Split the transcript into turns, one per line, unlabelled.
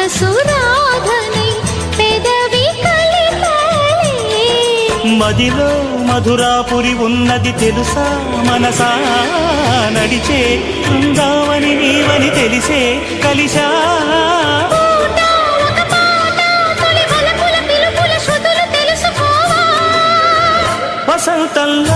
మనసురాధనై పెదవి కలిపలే
మదిలో మధురాపురి ఉన్నది తెలుసా మనసా నడిచే బృందావని నీవని తెలిసే కలిసా వసంతంలో